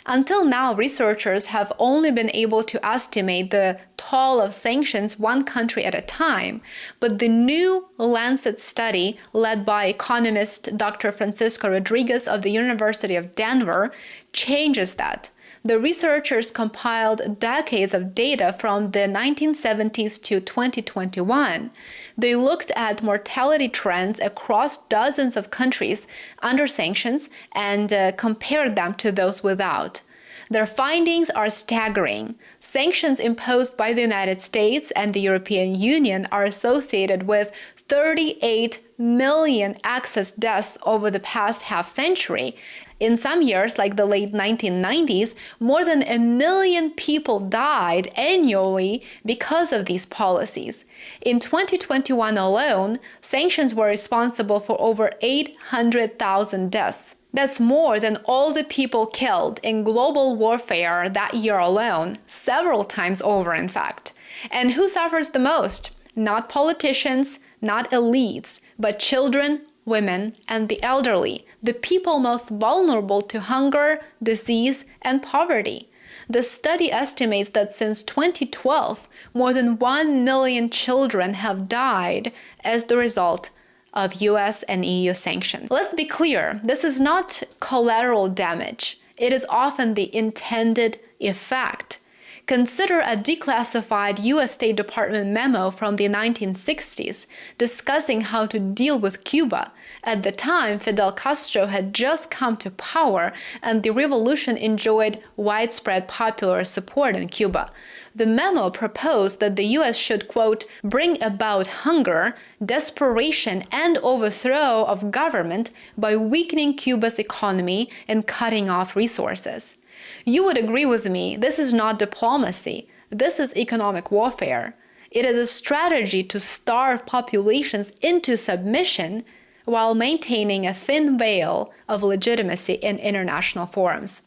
Until now, researchers have only been able to estimate the toll of sanctions one country at a time, but the new Lancet study, led by economist Dr. Francisco Rodriguez of the University of Denver, changes that. The researchers compiled decades of data from the 1970s to 2021. They looked at mortality trends across dozens of countries under sanctions and compared them to those without. Their findings are staggering. Sanctions imposed by the United States and the European Union are associated with 38 million excess deaths over the past half-century. In some years, like the late 1990s, more than 1 million people died annually because of these policies. In 2021 alone, sanctions were responsible for over 800,000 deaths. That's more than all the people killed in global warfare that year alone, several times over, in fact. And who suffers the most? Not politicians, not elites, but children, women, and the elderly, the people most vulnerable to hunger, disease, and poverty. The study estimates that since 2012, more than 1 million children have died as the result of US and EU sanctions. Let's be clear, this is not collateral damage. It is often the intended effect. Consider a declassified US State Department memo from the 1960s discussing how to deal with Cuba. At the time, Fidel Castro had just come to power and the revolution enjoyed widespread popular support in Cuba. The memo proposed that the US should, quote, bring about hunger, desperation, and overthrow of government by weakening Cuba's economy and cutting off resources. You would agree with me, this is not diplomacy. This is economic warfare. It is a strategy to starve populations into submission while maintaining a thin veil of legitimacy in international forums.